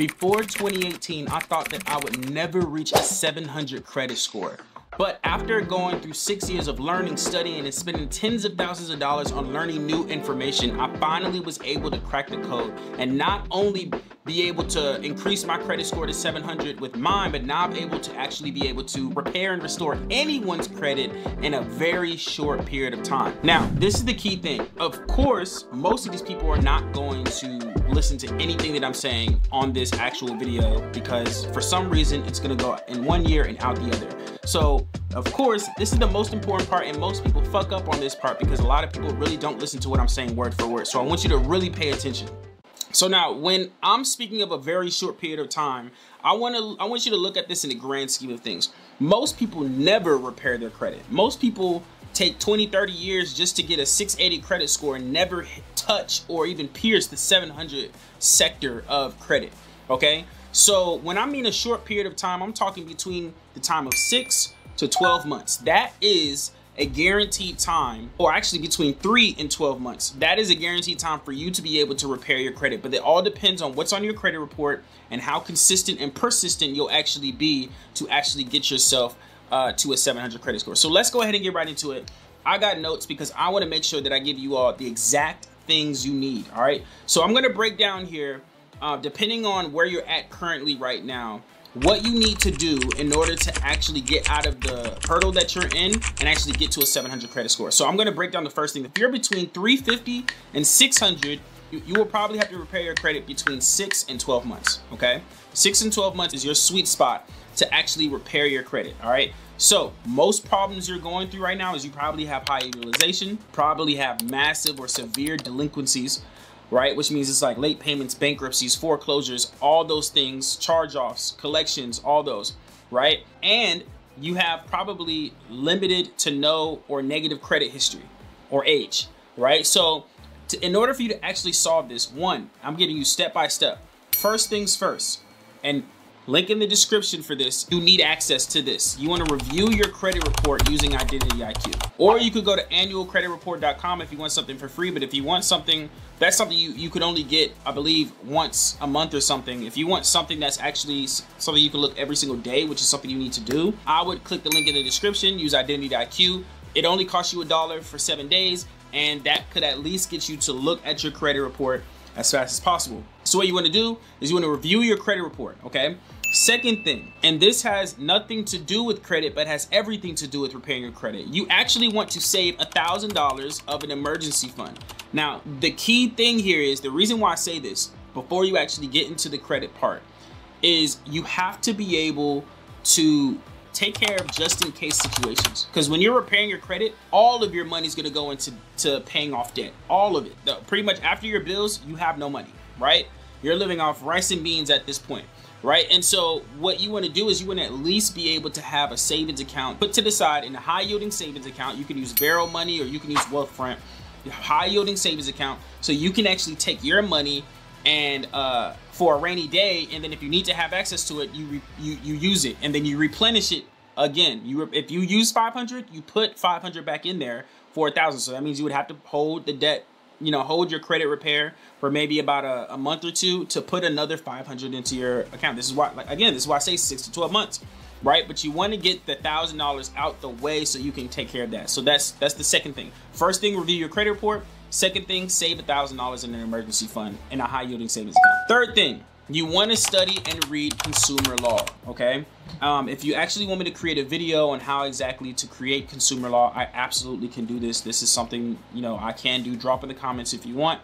Before 2018, I thought that I would never reach a 700 credit score. But after going through 6 years of learning, studying, and spending tens of thousands of dollars on learning new information, I finally was able to crack the code and not only be able to increase my credit score to 700 with mine, but now I'm able to actually be able to repair and restore anyone's credit in a very short period of time. Now, this is the key thing. Of course, most of these people are not going to listen to anything that I'm saying on this actual video because for some reason it's gonna go in one ear and out the other. So of course, this is the most important part, and most people fuck up on this part because a lot of people really don't listen to what I'm saying word for word. So I want you to really pay attention. So now, when I'm speaking of a very short period of time, I want you to look at this in the grand scheme of things. Most people never repair their credit. Most people take 20, 30 years just to get a 680 credit score and never touch or even pierce the 700 sector of credit, okay? So when I mean a short period of time, I'm talking between the time of 6 to 12 months. That is a guaranteed time, or actually between 3 and 12 months. That is a guaranteed time for you to be able to repair your credit, but it all depends on what's on your credit report and how consistent and persistent you'll actually be to actually get yourself to a 700 credit score. So let's go ahead and get right into it. I got notes because I want to make sure that I give you all the exact things you need, all right? So I'm going to break down here, depending on where you're at currently right now, what you need to do in order to actually get out of the hurdle that you're in and actually get to a 700 credit score. So I'm going to break down the first thing. If you're between 350 and 600, you will probably have to repair your credit between 6 and 12 months, okay? 6 and 12 months is your sweet spot to actually repair your credit, all right? So most problems you're going through right now is you probably have high utilization, probably have massive or severe delinquencies, right? Which means it's like late payments, bankruptcies, foreclosures, all those things, charge-offs, collections, all those, right? And you have probably limited to no or negative credit history or age, right? So in order for you to actually solve this, one, I'm getting you step by step. First things first, and link in the description for this, you need access to this. You want to review your credit report using Identity IQ. Or you could go to annualcreditreport.com if you want something for free, but if you want something, that's something you could only get, I believe, once a month or something. If you want something that's actually something you can look every single day, which is something you need to do, I would click the link in the description, use Identity IQ. It only costs you $1 for 7 days, and that could at least get you to look at your credit report as fast as possible. So what you want to do is you want to review your credit report, okay? Second thing, and this has nothing to do with credit, but has everything to do with repairing your credit. You actually want to save $1,000 of an emergency fund. Now, the key thing here is, the reason why I say this before you actually get into the credit part is you have to be able to take care of just in case situations. Because when you're repairing your credit, all of your money is going to go into paying off debt. All of it. Pretty much after your bills, you have no money, right? You're living off rice and beans at this point, right? And so what you want to do is you want to at least be able to have a savings account put to the side in a high yielding savings account. You can use Vero money or you can use Wealthfront, high yielding savings account. So you can actually take your money and for a rainy day, and then if you need to have access to it, you use it, and then you replenish it again. If you use 500, you put 500 back in there for 1,000. So that means you would have to hold the debt, you know, hold your credit repair for maybe about a month or two to put another 500 into your account. This is why, like, again, this is why I say 6 to 12 months, right? But you want to get the $1,000 out the way so you can take care of that. So that's the second thing. First thing, review your credit report. Second thing, save $1,000 in an emergency fund in a high yielding savings account. Third thing, you want to study and read consumer law, okay? If you actually want me to create a video on how exactly to create consumer law, I absolutely can do this. This is something, you know, I can do. Drop in the comments if you want.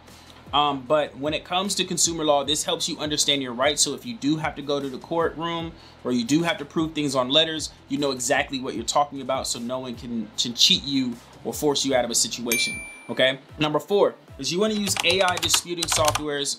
But when it comes to consumer law, this helps you understand your rights. So if you do have to go to the courtroom or you do have to prove things on letters, you know exactly what you're talking about, so no one can cheat you or force you out of a situation. Okay. Number 4 is you want to use AI disputing softwares.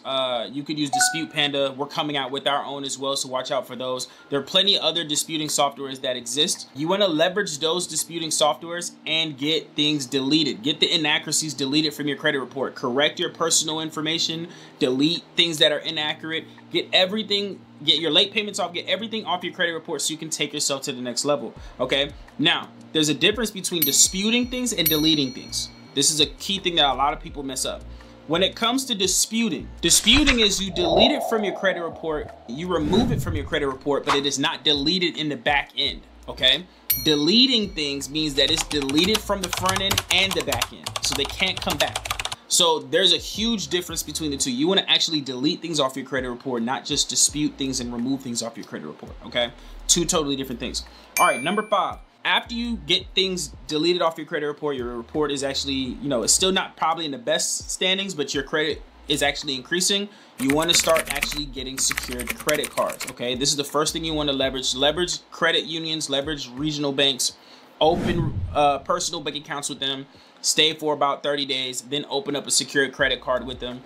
You could use Dispute Panda. We're coming out with our own as well, so watch out for those. There are plenty of other disputing softwares that exist. You want to leverage those disputing softwares and get things deleted. Get the inaccuracies deleted from your credit report. Correct your personal information. Delete things that are inaccurate. Get your late payments off. Get everything off your credit report so you can take yourself to the next level. Okay. Now, there's a difference between disputing things and deleting things. This is a key thing that a lot of people mess up. when it comes to disputing is you delete it from your credit report, you remove it from your credit report, but it is not deleted in the back end, okay? Deleting things means that it's deleted from the front end and the back end, so they can't come back. So there's a huge difference between the two. You want to actually delete things off your credit report, not just dispute things and remove things off your credit report, okay? Two totally different things. All right, number 5. After you get things deleted off your credit report, your report is actually, you know, it's still not probably in the best standings, but your credit is actually increasing. You want to start actually getting secured credit cards, okay? This is the first thing you want to leverage. Leverage credit unions, leverage regional banks, open personal bank accounts with them, stay for about 30 days, then open up a secured credit card with them.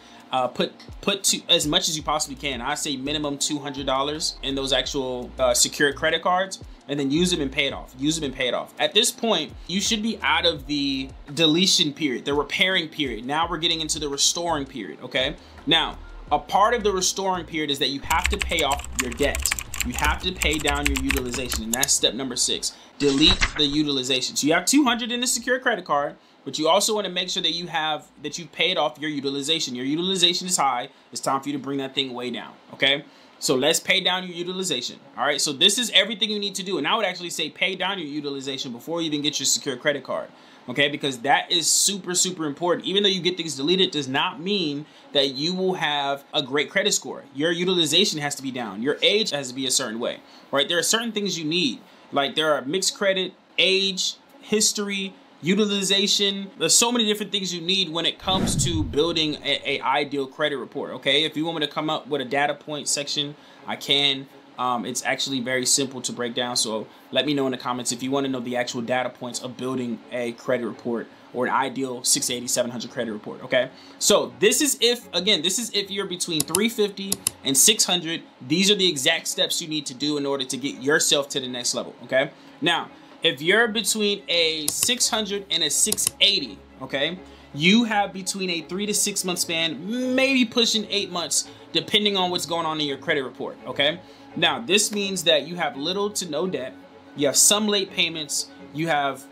Put to as much as you possibly can. I say minimum $200 in those actual secured credit cards, and then use them and pay it off. Use them and pay it off. At this point, you should be out of the deletion period, the repairing period. Now we're getting into the restoring period, okay? Now, a part of the restoring period is that you have to pay off your debt. You have to pay down your utilization, and that's step number 6. Delete the utilization. So you have 200 in the secured credit card, but you also want to make sure that you've paid off your utilization. Your utilization is high. It's time for you to bring that thing way down, okay? So let's pay down your utilization, all right? So this is everything you need to do. And I would actually say pay down your utilization before you even get your secure credit card, okay? Because that is super, super important. Even though you get things deleted, does not mean that you will have a great credit score. Your utilization has to be down. Your age has to be a certain way, right? There are certain things you need. Like there are mixed credit, age, history, utilization. There's so many different things you need when it comes to building a ideal credit report, okay? If you want me to come up with a data point section, I can. It's actually very simple to break down, so let me know in the comments if you want to know the actual data points of building a credit report or an ideal 680, 700 credit report, okay? So this is if you're between 350 and 600, these are the exact steps you need to do in order to get yourself to the next level, okay? Now, if you're between a 600 and a 680, okay, you have between a 3 to 6 month span, maybe pushing 8 months, depending on what's going on in your credit report, okay? Now, this means that you have little to no debt, you have some late payments, you have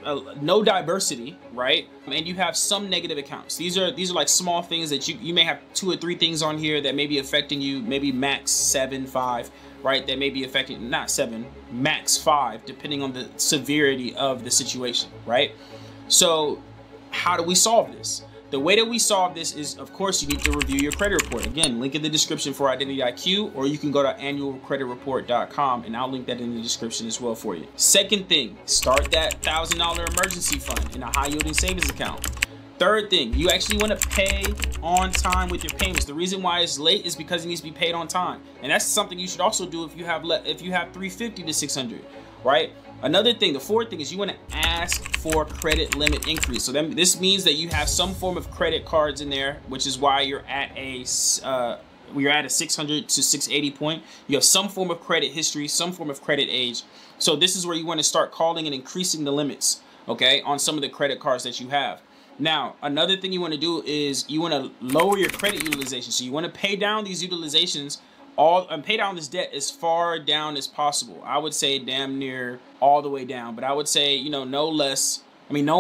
no diversity, right? And you have some negative accounts. These are like small things that you may have 2 or 3 things on here that may be affecting you, maybe max 7, 5, right? That may be affecting, not 7, max 5, depending on the severity of the situation, right? So how do we solve this? The way that we solve this is, of course, you need to review your credit report. Again, link in the description for Identity IQ, or you can go to annualcreditreport.com, and I'll link that in the description as well for you. Second thing, start that $1,000 emergency fund in a high-yielding savings account. Third thing, you actually want to pay on time with your payments. The reason why it's late is because it needs to be paid on time, and that's something you should also do if you have 350 to 600, right? Another thing, the fourth thing is you want to ask for credit limit increase. So this means that you have some form of credit cards in there, which is why you're at a 600 to 680 point. You have some form of credit history, some form of credit age. So this is where you want to start calling and increasing the limits, okay, on some of the credit cards that you have. Now, another thing you want to do is you want to lower your credit utilization. So you want to pay down these utilizations and pay down this debt as far down as possible. I would say damn near all the way down, but I would say, you know, no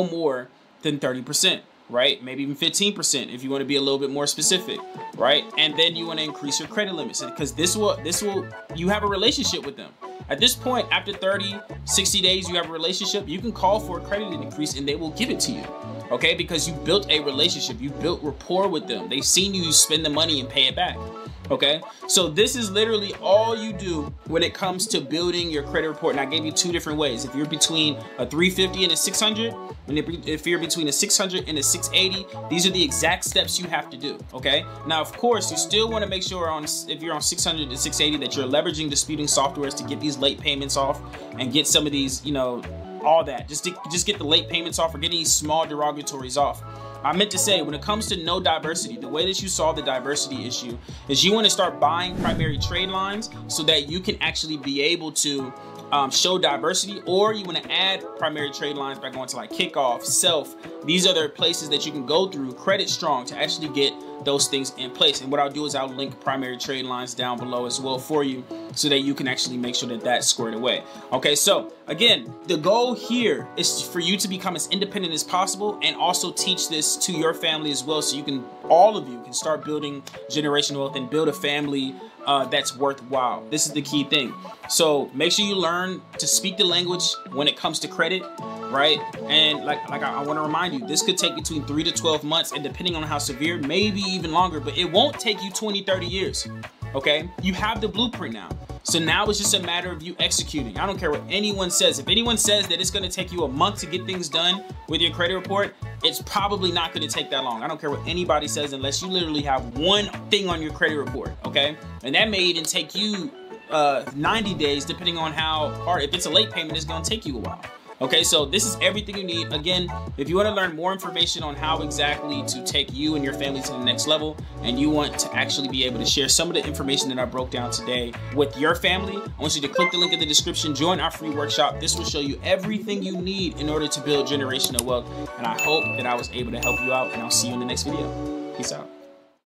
more than 30%, right? Maybe even 15% if you want to be a little bit more specific, right? And then you want to increase your credit limits, because you have a relationship with them. At this point, after 30, 60 days, you have a relationship, you can call for a credit increase and they will give it to you, okay? Because you built a relationship, you built rapport with them. They've seen you spend the money and pay it back. Okay, so this is literally all you do when it comes to building your credit report. And I gave you 2 different ways. If you're between a 350 and a 600, and if you're between a 600 and a 680, these are the exact steps you have to do. Okay, now of course you still want to make sure if you're on 600 to 680 that you're leveraging disputing softwares to get these late payments off and get some of these, you know, all that. Just get the late payments off or get these small derogatories off. I meant to say, when it comes to no diversity, the way that you solve the diversity issue is you want to start buying primary trade lines so that you can actually be able to show diversity, or you want to add primary trade lines by going to like Kickoff, Self. These are the places that you can go through, Credit Strong, to actually get those things in place. And what I'll do is I'll link primary trade lines down below as well for you, so that you can actually make sure that that's squared away. Okay, so again, the goal here is for you to become as independent as possible, and also teach this to your family as well, so you can, all of you can start building generational wealth and build a family that's worthwhile. This is the key thing. So make sure you learn to speak the language when it comes to credit, right? And like I want to remind you, this could take between 3 to 12 months, and depending on how severe, maybe even longer, but it won't take you 20, 30 years. Okay, you have the blueprint now. So now it's just a matter of you executing. I don't care what anyone says. If anyone says that it's going to take you a month to get things done with your credit report, it's probably not going to take that long. I don't care what anybody says, unless you literally have one thing on your credit report, okay? And that may even take you 90 days, depending on how hard. If it's a late payment, it's going to take you a while. Okay, so this is everything you need. Again, if you want to learn more information on how exactly to take you and your family to the next level, and you want to actually be able to share some of the information that I broke down today with your family, I want you to click the link in the description, join our free workshop. This will show you everything you need in order to build generational wealth. And I hope that I was able to help you out, and I'll see you in the next video. Peace out.